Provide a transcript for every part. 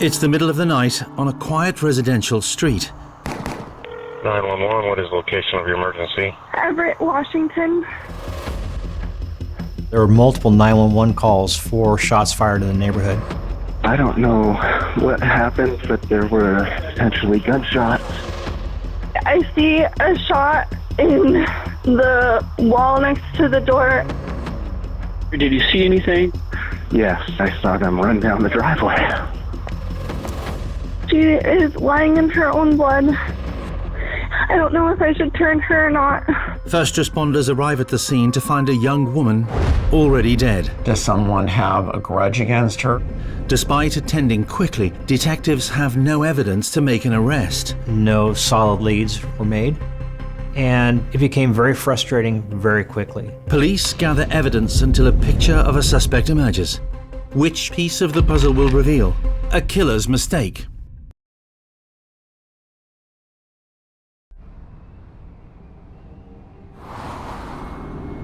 It's the middle of the night on a quiet residential street. 911, what is the location of your emergency? Everett, Washington. There were multiple 911 calls for shots fired in the neighborhood. I don't know what happened, but there were potentially gunshots. I see a shot in the wall next to the door. Did you see anything? Yes, I saw them run down the driveway. She is lying in her own blood. I don't know if I should turn her or not. First responders arrive at the scene to find a young woman already dead. Does someone have a grudge against her? Despite attending quickly, detectives have no evidence to make an arrest. No solid leads were made, and it became very frustrating very quickly. Police gather evidence until a picture of a suspect emerges. Which piece of the puzzle will reveal a killer's mistake?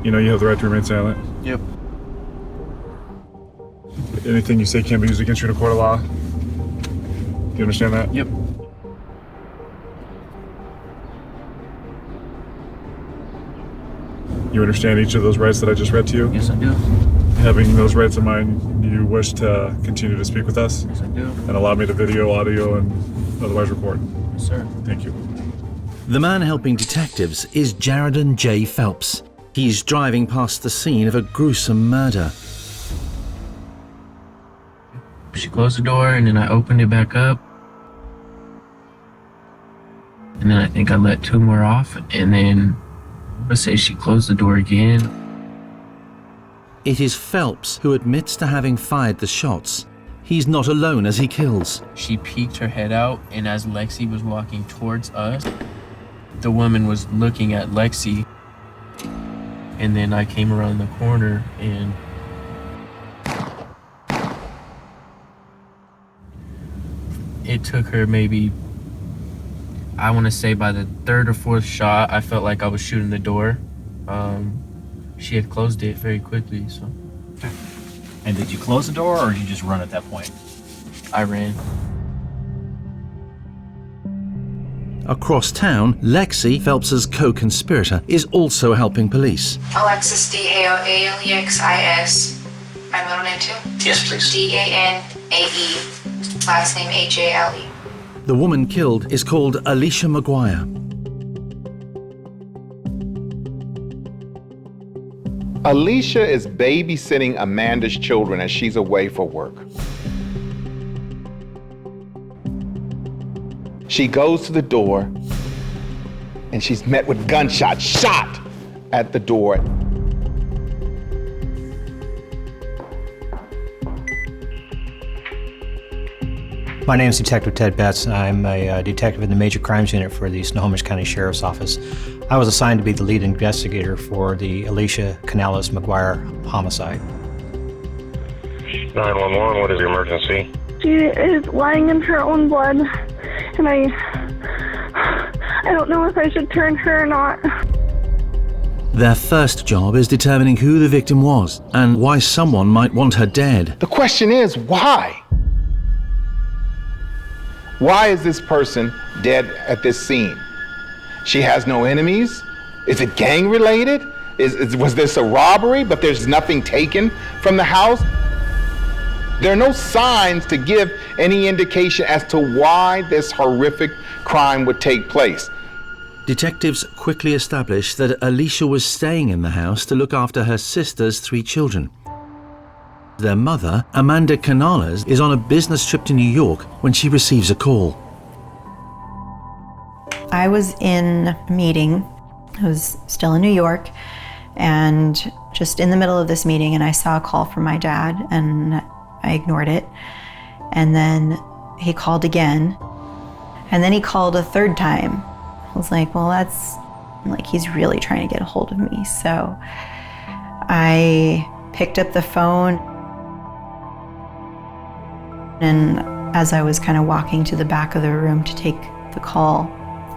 You know you have the right to remain silent. Yep. Anything you say can't be used against you in a court of law. You understand that? Yep. You understand each of those rights that I just read to you? Yes, I do. Having those rights in mind, you wish to continue to speak with us? Yes, I do. And allow me to video, audio, and otherwise record? Yes, sir. Thank you. The man helping detectives is Jaredon J. Phelps. He's driving past the scene of a gruesome murder. She closed the door and then I opened it back up. And then I think I let two more off. And then let's say she closed the door again. It is Phelps who admits to having fired the shots. He's not alone as he kills. She peeked her head out, and as Lexi was walking towards us, the woman was looking at Lexi. And then I came around the corner and it took her maybe, I want to say by the third or fourth shot, I felt like I was shooting the door. She had closed it very quickly, so. And did you close the door or did you just run at that point? I ran. Across town, Lexi, Phelps's co-conspirator, is also helping police. Alexis, D-A-L-E-X-I-S. My middle name too? Yes, please. D-A-N-A-E. Last name H-A-L-E. The woman killed is called Alicia McGuire. Alicia is babysitting Amanda's children as she's away for work. She goes to the door and she's met with gunshots, shot at the door. My name is Detective Ted Betts, and I'm a detective in the Major Crimes Unit for the Snohomish County Sheriff's Office. I was assigned to be the lead investigator for the Alicia Canales McGuire homicide. 911, what is your emergency? She is lying in her own blood, and I don't know if I should turn her or not. Their first job is determining who the victim was and why someone might want her dead. The question is, why? Why is this person dead at this scene? She has no enemies? Is it gang related? Was this a robbery, but there's nothing taken from the house? There are no signs to give any indication as to why this horrific crime would take place. Detectives quickly establish that Alicia was staying in the house to look after her sister's 3 children. Their mother, Amanda Canales, is on a business trip to New York when she receives a call. I was in a meeting. I was still in New York, and just in the middle of this meeting, and I saw a call from my dad, and I ignored it. And then he called again, and then he called a third time. I was like, well, that's like, he's really trying to get a hold of me. So I picked up the phone, and as I was kind of walking to the back of the room to take the call,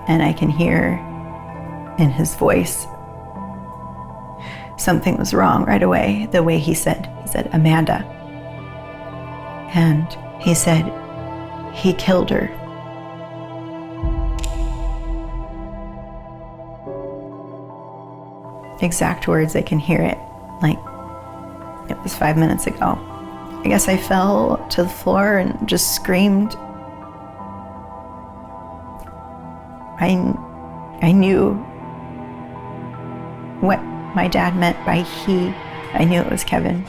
and I can hear in his voice something was wrong right away. The way he said, Amanda. And he said, he killed her. Exact words, I can hear it. Like, it was 5 minutes ago. I guess I fell to the floor and just screamed. I knew what my dad meant by he. I knew it was Kevin.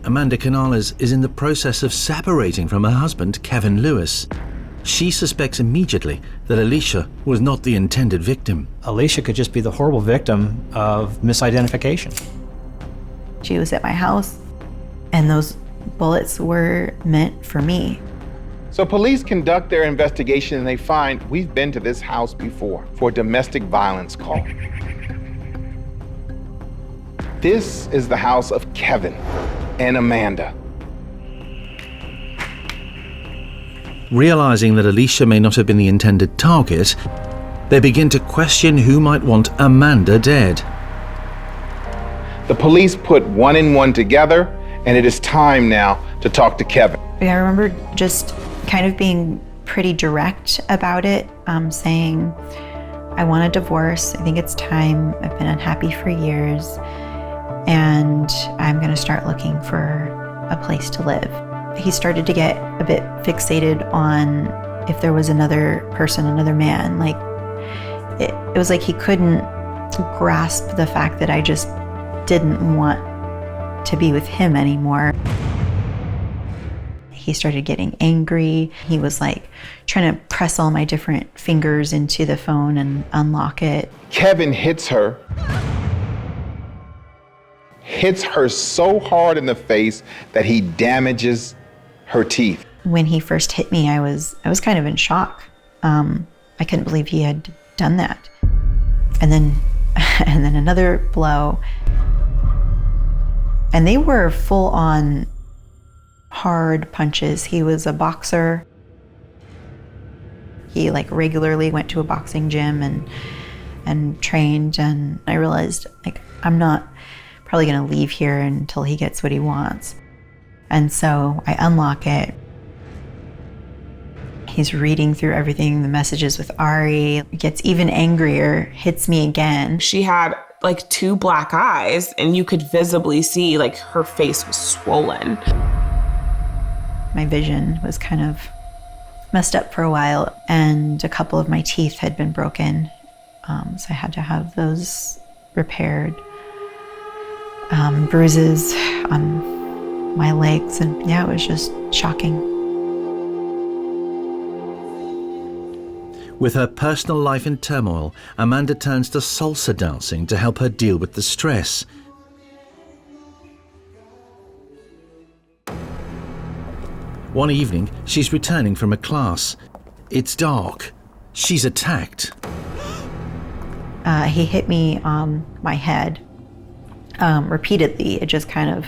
Amanda Canales is in the process of separating from her husband, Kevin Lewis. She suspects immediately that Alicia was not the intended victim. Alicia could just be the horrible victim of misidentification. She was at my house, and those bullets were meant for me. So police conduct their investigation and they find we've been to this house before for a domestic violence call. This is the house of Kevin and Amanda. Realizing that Alicia may not have been the intended target, they begin to question who might want Amanda dead. The police put one and one together, and it is time now to talk to Kevin. I remember just kind of being pretty direct about it, saying, I want a divorce. I think it's time. I've been unhappy for years, and I'm going to start looking for a place to live. He started to get a bit fixated on if there was another person, another man. Like, it was like he couldn't grasp the fact that I just didn't want to be with him anymore. He started getting angry. He was like trying to press all my different fingers into the phone and unlock it. Kevin hits her so hard in the face that he damages her teeth. When he first hit me, I was kind of in shock. I couldn't believe he had done that. And then another blow. And they were full on hard punches. He was a boxer. He like regularly went to a boxing gym and trained, and I realized like I'm not probably gonna leave here until he gets what he wants. And so I unlock it. He's reading through everything, the messages with Ari, gets even angrier, hits me again. She had like 2 black eyes, and you could visibly see like her face was swollen. My vision was kind of messed up for a while, and a couple of my teeth had been broken. So I had to have those repaired. Bruises on my legs, and yeah, it was just shocking. With her personal life in turmoil, Amanda turns to salsa dancing to help her deal with the stress. One evening, she's returning from a class. It's dark. She's attacked. He hit me on my head repeatedly. It just kind of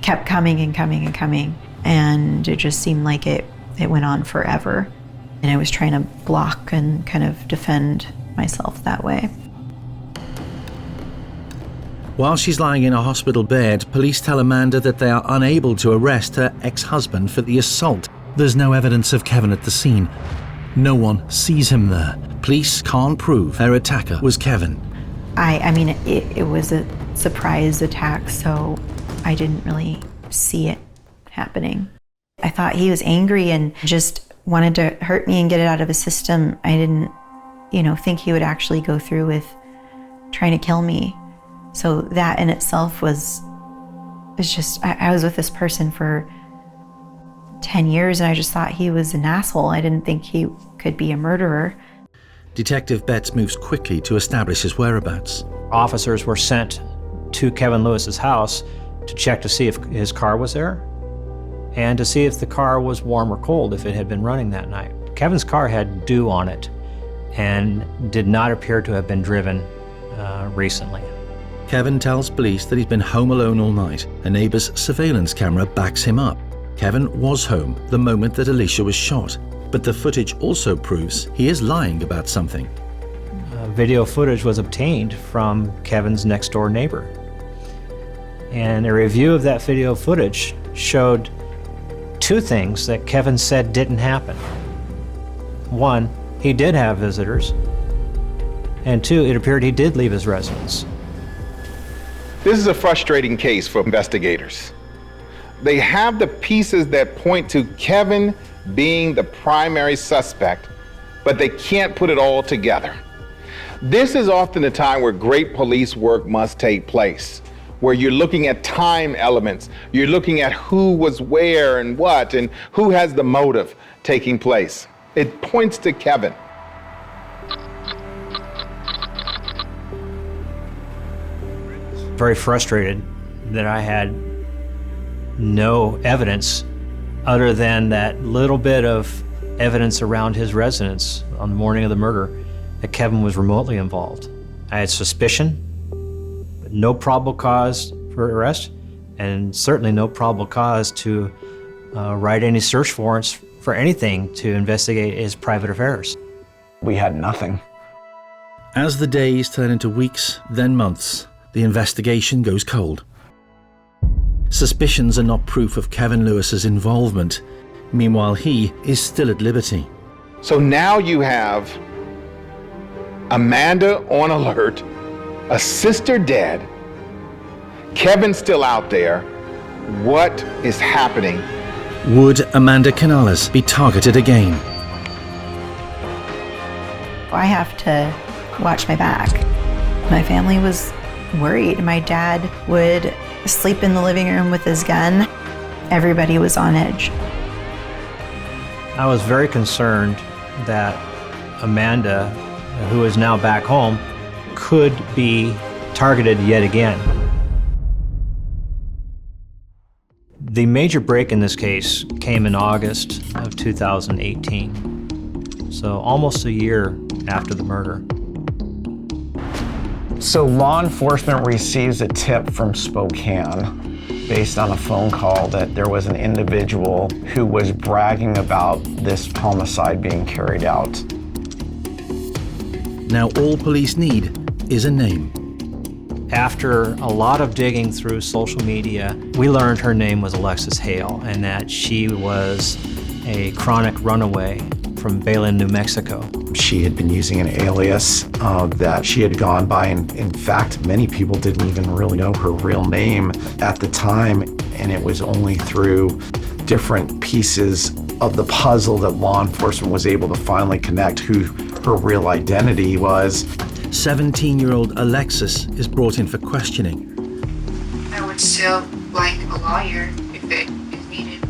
kept coming and coming and coming, and it just seemed like it went on forever. And I was trying to block and kind of defend myself that way. While she's lying in a hospital bed, police tell Amanda that they are unable to arrest her ex-husband for the assault. There's no evidence of Kevin at the scene. No one sees him there. Police can't prove her attacker was Kevin. I mean, it was a surprise attack, so I didn't really see it happening. I thought he was angry and just wanted to hurt me and get it out of his system. I didn't, think he would actually go through with trying to kill me. So that in itself was just, I was with this person for 10 years and I just thought he was an asshole. I didn't think he could be a murderer. Detective Betts moves quickly to establish his whereabouts. Officers were sent to Kevin Lewis's house to check to see if his car was there and to see if the car was warm or cold, if it had been running that night. Kevin's car had dew on it and did not appear to have been driven recently. Kevin tells police that he's been home alone all night. A neighbor's surveillance camera backs him up. Kevin was home the moment that Alicia was shot, but the footage also proves he is lying about something. Video footage was obtained from Kevin's next door neighbor. And a review of that video footage showed two things that Kevin said didn't happen. One, he did have visitors, and two, it appeared he did leave his residence. This is a frustrating case for investigators. They have the pieces that point to Kevin being the primary suspect, but they can't put it all together. This is often the time where great police work must take place, where you're looking at time elements, you're looking at who was where and what, and who has the motive taking place. It points to Kevin. Very frustrated that I had no evidence other than that little bit of evidence around his residence on the morning of the murder that Kevin was remotely involved. I had suspicion, but no probable cause for arrest, and certainly no probable cause to write any search warrants for anything to investigate his private affairs. We had nothing. As the days turn into weeks, then months, the investigation goes cold. Suspicions are not proof of Kevin Lewis's involvement. Meanwhile, he is still at liberty. So now you have Amanda on alert, a sister dead, Kevin still out there. What is happening? Would Amanda Canales be targeted again? I have to watch my back. My family was worried. My dad would sleep in the living room with his gun. Everybody was on edge. I was very concerned that Amanda, who is now back home, could be targeted yet again. The major break in this case came in August of 2018, so almost a year after the murder. So law enforcement receives a tip from Spokane based on a phone call that there was an individual who was bragging about this homicide being carried out. Now all police need is a name. After a lot of digging through social media, we learned her name was Alexis Hale and that she was a chronic runaway from Belen, New Mexico. She had been using an alias that she had gone by, and in fact, many people didn't even really know her real name at the time, and it was only through different pieces of the puzzle that law enforcement was able to finally connect who her real identity was. 17-year-old Alexis is brought in for questioning. I would still like a lawyer if it is needed.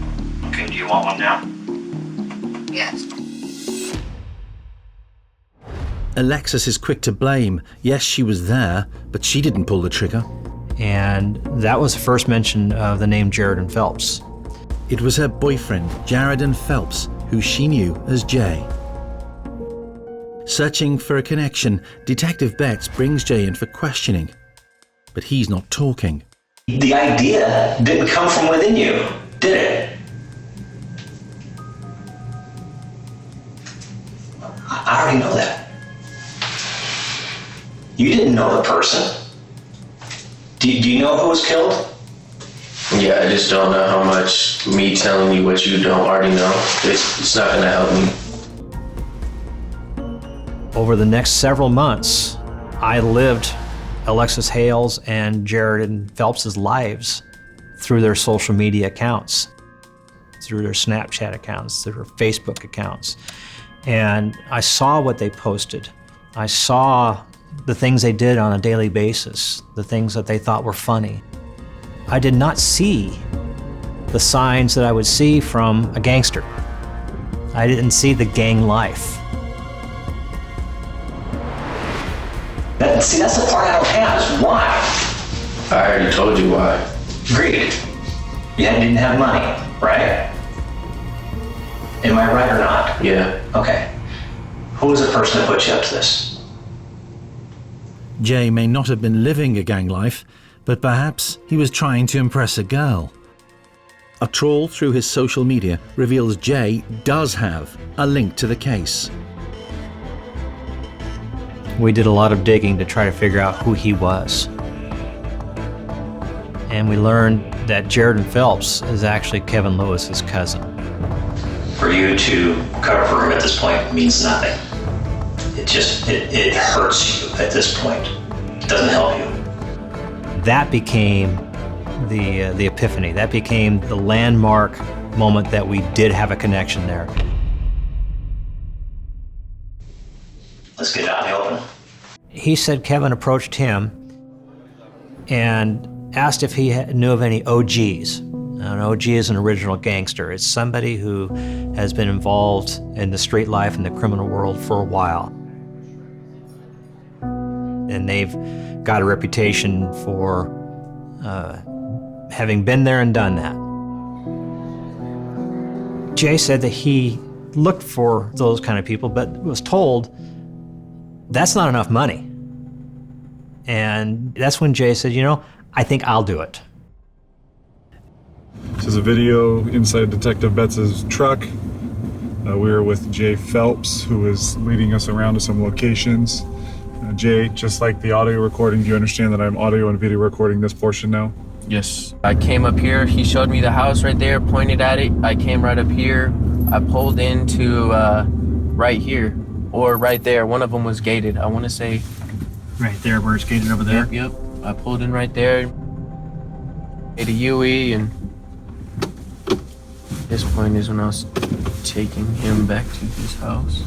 Okay, do you want one now? Yes. Alexis is quick to blame. Yes, she was there, but she didn't pull the trigger. And that was the first mention of the name Jared Phelps. It was her boyfriend, Jared Phelps, who she knew as Jay. Searching for a connection, Detective Betts brings Jay in for questioning, but he's not talking. The idea didn't come from within you, did it? I already know that. You didn't know the person. Do you know who was killed? Yeah, I just don't know how much me telling you what you don't already know, it's not gonna help me. Over the next several months, I lived Alexis Hale's and Jared Phelps' lives through their social media accounts, through their Snapchat accounts, through their Facebook accounts. And I saw what they posted. I saw the things they did on a daily basis, the things that they thought were funny. I did not see the signs that I would see from a gangster. I didn't see the gang life. See, that's the part I don't have, is why. I already told you why. Greed. You didn't have money, right? Am I right or not? Yeah. Okay. Who was the person that put you up to this? Jay may not have been living a gang life, but perhaps he was trying to impress a girl. A trawl through his social media reveals Jay does have a link to the case. We did a lot of digging to try to figure out who he was. And we learned that Jared Phelps is actually Kevin Lewis's cousin. For you to cover for him at this point means nothing. It hurts you at this point. It doesn't help you. That became the epiphany. That became the landmark moment that we did have a connection there. Let's get out in the open. He said Kevin approached him and asked if he knew of any OGs. Now, an OG is an original gangster. It's somebody who has been involved in the street life and the criminal world for a while. And they've got a reputation for having been there and done that. Jay said that he looked for those kind of people, but was told that's not enough money. And that's when Jay said, I think I'll do it. This is a video inside Detective Betts' truck. We were with Jay Phelps, who is leading us around to some locations. Jay, just like the audio recording, do you understand that I'm audio and video recording this portion now? Yes. I came up here, he showed me the house right there, pointed at it. I came right up here. I pulled into right here, or right there. One of them was gated. I want to say... Right there where it's gated over there? Yep. I pulled in right there. Made a UE, and this point is when I was taking him back to his house.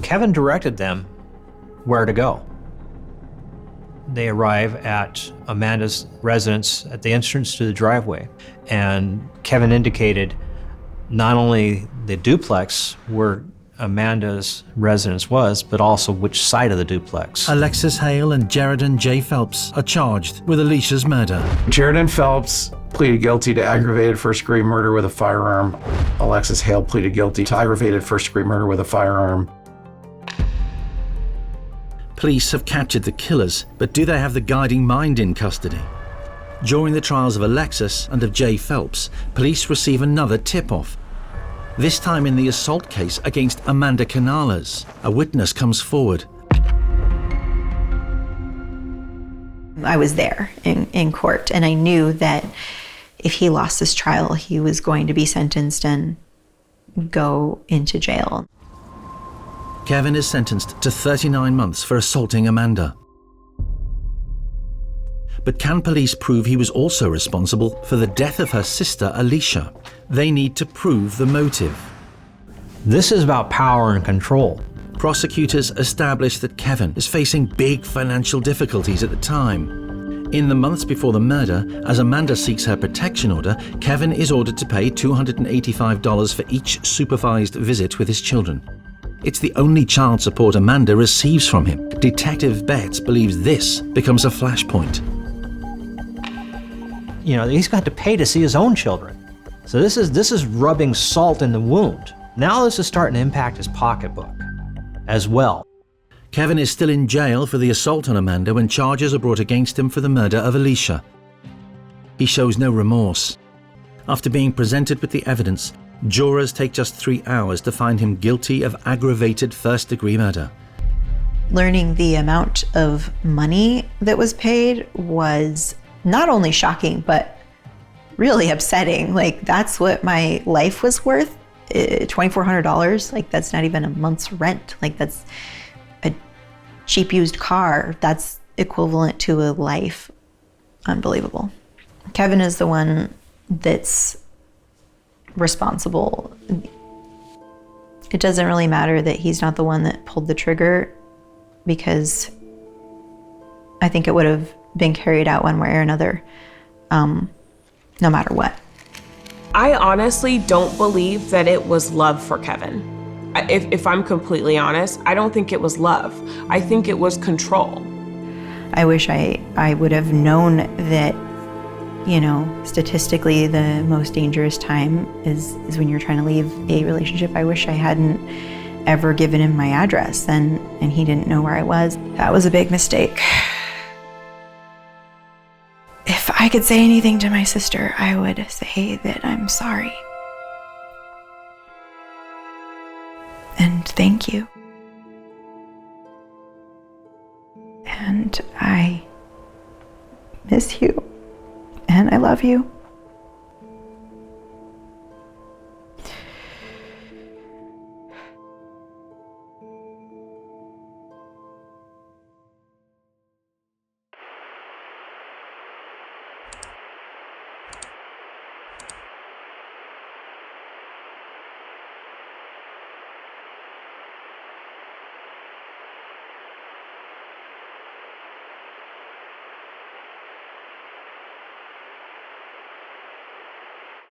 Kevin directed them where to go. They arrive at Amanda's residence at the entrance to the driveway, and Kevin indicated not only the duplex where Amanda's residence was, but also which side of the duplex. Alexis Hale and Jared and Jay Phelps are charged with Alicia's murder. Jared Phelps pleaded guilty to aggravated first-degree murder with a firearm. Alexis Hale pleaded guilty to aggravated first-degree murder with a firearm. Police have captured the killers, but do they have the guiding mind in custody? During the trials of Alexis and of Jay Phelps, police receive another tip-off. This time in the assault case against Amanda Canales. A witness comes forward. I was there in court, and I knew that if he lost this trial, he was going to be sentenced and go into jail. Kevin is sentenced to 39 months for assaulting Amanda. But can police prove he was also responsible for the death of her sister, Alicia? They need to prove the motive. This is about power and control. Prosecutors establish that Kevin is facing big financial difficulties at the time. In the months before the murder, as Amanda seeks her protection order, Kevin is ordered to pay $285 for each supervised visit with his children. It's the only child support Amanda receives from him. Detective Betts believes this becomes a flashpoint. He's got to pay to see his own children. So this is rubbing salt in the wound. Now this is starting to impact his pocketbook as well. Kevin is still in jail for the assault on Amanda when charges are brought against him for the murder of Alicia. He shows no remorse. After being presented with the evidence, jurors take just 3 hours to find him guilty of aggravated first-degree murder. Learning the amount of money that was paid was not only shocking, but really upsetting. Like, that's what my life was worth, $2,400. Like, that's not even a month's rent. Like, that's a cheap used car. That's equivalent to a life. Unbelievable. Kevin is the one that's responsible. It doesn't really matter that he's not the one that pulled the trigger, because I think it would have been carried out one way or another, no matter what. I honestly don't believe that it was love for Kevin. If I'm completely honest, I don't think it was love. I think it was control. I wish I would have known that, statistically the most dangerous time is when you're trying to leave a relationship. I wish I hadn't ever given him my address and he didn't know where I was. That was a big mistake. If I could say anything to my sister, I would say that I'm sorry. And thank you. And I miss you. And I love you.